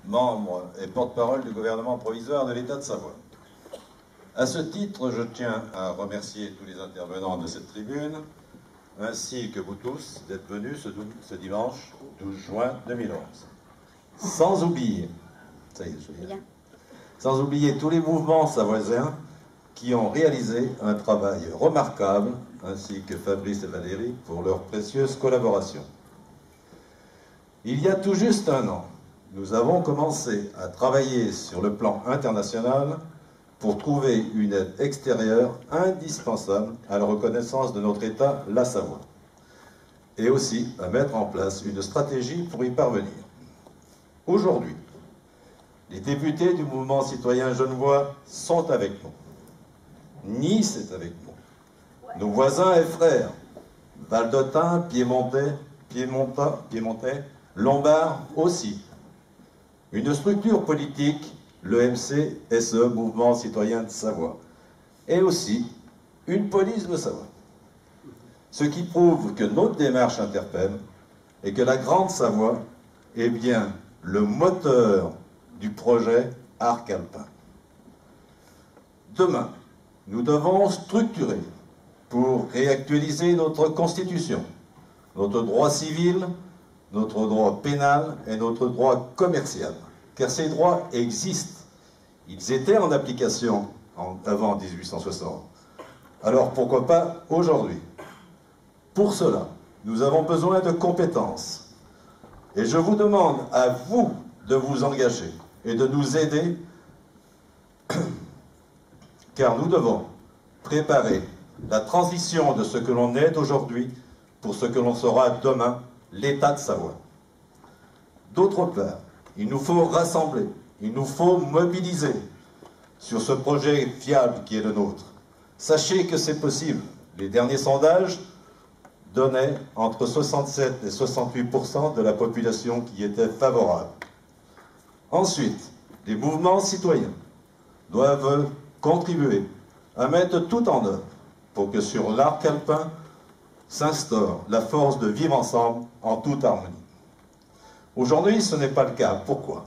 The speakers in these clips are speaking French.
membre et porte-parole du gouvernement provisoire de l'État de Savoie. À ce titre, je tiens à remercier tous les intervenants de cette tribune, ainsi que vous tous, d'être venus ce dimanche 12 juin 2011. Sans oublier tous les mouvements savoisiens qui ont réalisé un travail remarquable, ainsi que Fabrice et Valérie, pour leur précieuse collaboration. Il y a tout juste un an, nous avons commencé à travailler sur le plan international pour trouver une aide extérieure indispensable à la reconnaissance de notre État, la Savoie, et aussi à mettre en place une stratégie pour y parvenir. Aujourd'hui, les députés du mouvement citoyen genevois sont avec nous. Nice est avec nous. Nos voisins et frères, Valdôtains, Piémontais, Lombards aussi. Une structure politique, l'EMC, SE, Mouvement Citoyen de Savoie, et aussi une police de Savoie. Ce qui prouve que notre démarche interpelle et que la Grande Savoie est bien le moteur du projet Arc Alpin. Demain, nous devons structurer pour réactualiser notre Constitution, notre droit civil, notre droit pénal et notre droit commercial. Car ces droits existent. Ils étaient en application avant 1860. Alors pourquoi pas aujourd'hui? Pour cela, nous avons besoin de compétences. Et je vous demande à vous de vous engager et de nous aider, car nous devons préparer la transition de ce que l'on est aujourd'hui pour ce que l'on sera demain, l'État de Savoie. D'autre part, il nous faut rassembler, il nous faut mobiliser sur ce projet fiable qui est le nôtre. Sachez que c'est possible. Les derniers sondages donnaient entre 67 et 68% de la population qui était favorable. Ensuite, les mouvements citoyens doivent contribuer à mettre tout en œuvre pour que sur l'arc alpin s'instaure la force de vivre ensemble en toute harmonie. Aujourd'hui, ce n'est pas le cas. Pourquoi?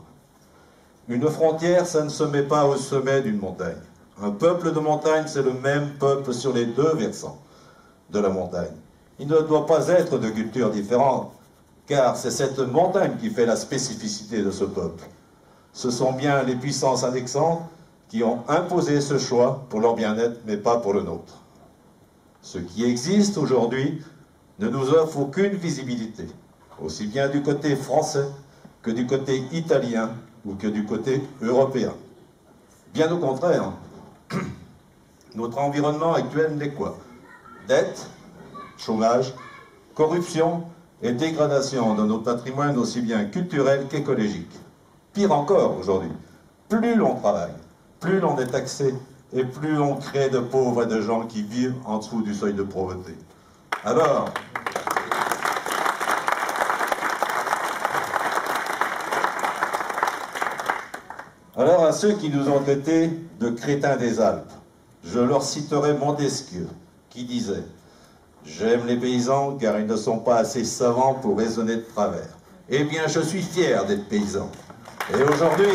Une frontière, ça ne se met pas au sommet d'une montagne. Un peuple de montagne, c'est le même peuple sur les deux versants de la montagne. Il ne doit pas être de cultures différentes, car c'est cette montagne qui fait la spécificité de ce peuple. Ce sont bien les puissances annexantes qui ont imposé ce choix pour leur bien-être, mais pas pour le nôtre. Ce qui existe aujourd'hui ne nous offre aucune visibilité, aussi bien du côté français que du côté italien ou que du côté européen. Bien au contraire, notre environnement actuel n'est quoi? Dette, chômage, corruption et dégradation de notre patrimoine aussi bien culturel qu'écologique. Pire encore aujourd'hui, plus l'on travaille, plus l'on est taxé et plus on crée de pauvres et de gens qui vivent en dessous du seuil de pauvreté. Alors à ceux qui nous ont traités de crétins des Alpes, je leur citerai Montesquieu, qui disait « J'aime les paysans car ils ne sont pas assez savants pour raisonner de travers. » Eh bien, je suis fier d'être paysan. Et aujourd'hui,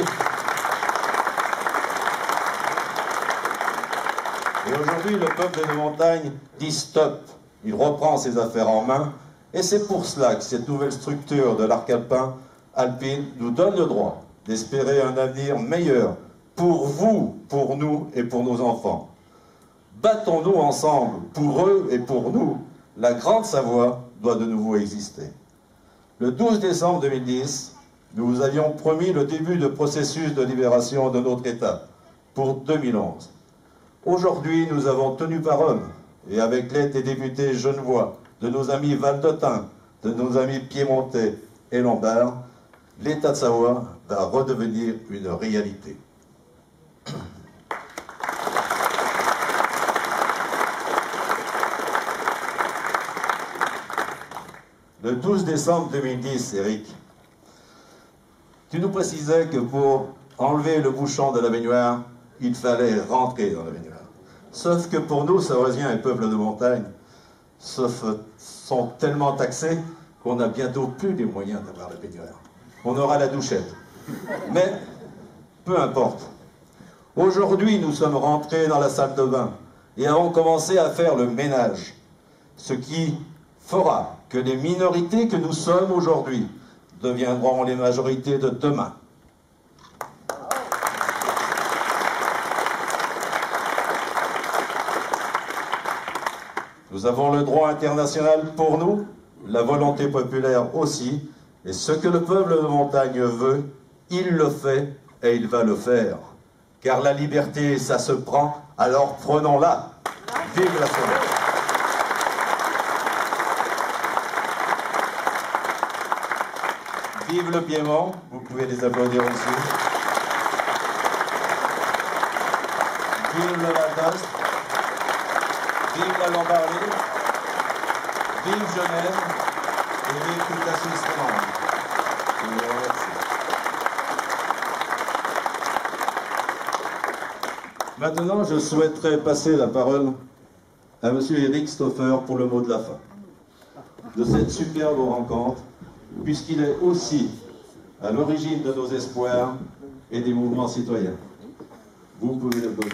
le peuple de montagne dit stop. Il reprend ses affaires en main. Et c'est pour cela que cette nouvelle structure de l'arc alpin alpine nous donne le droit d'espérer un avenir meilleur pour vous, pour nous et pour nos enfants. Battons-nous ensemble, pour eux et pour nous. La Grande Savoie doit de nouveau exister. Le 12 décembre 2010, nous vous avions promis le début de processus de libération de notre État pour 2011. Aujourd'hui, nous avons tenu parole, et avec l'aide des députés genevois, de nos amis valdôtains, de nos amis piémontais et lombards, l'État de Savoie va redevenir une réalité. Le 12 décembre 2010, Eric, tu nous précisais que pour enlever le bouchon de la baignoire, il fallait rentrer dans la baignoire. Sauf que pour nous, Savoisiens et peuples de montagne, sont tellement taxés qu'on n'a bientôt plus les moyens d'avoir la baignoire. On aura la douchette. Mais peu importe. Aujourd'hui, nous sommes rentrés dans la salle de bain et avons commencé à faire le ménage, ce qui fera que les minorités que nous sommes aujourd'hui deviendront les majorités de demain. Nous avons le droit international pour nous, la volonté populaire aussi, et ce que le peuple de montagne veut, il le fait et il va le faire. Car la liberté, ça se prend, alors prenons-la. Vive la forêt. Vive le Piémont, vous pouvez les applaudir aussi. Vive le Val d'Ost. Vive la Lombardie, vive Genève et vive toute la Suisse romande. Je vous remercie. Maintenant, je souhaiterais passer la parole à M. Eric Stoffer pour le mot de la fin de cette superbe rencontre, puisqu'il est aussi à l'origine de nos espoirs et des mouvements citoyens. Vous pouvez le donner.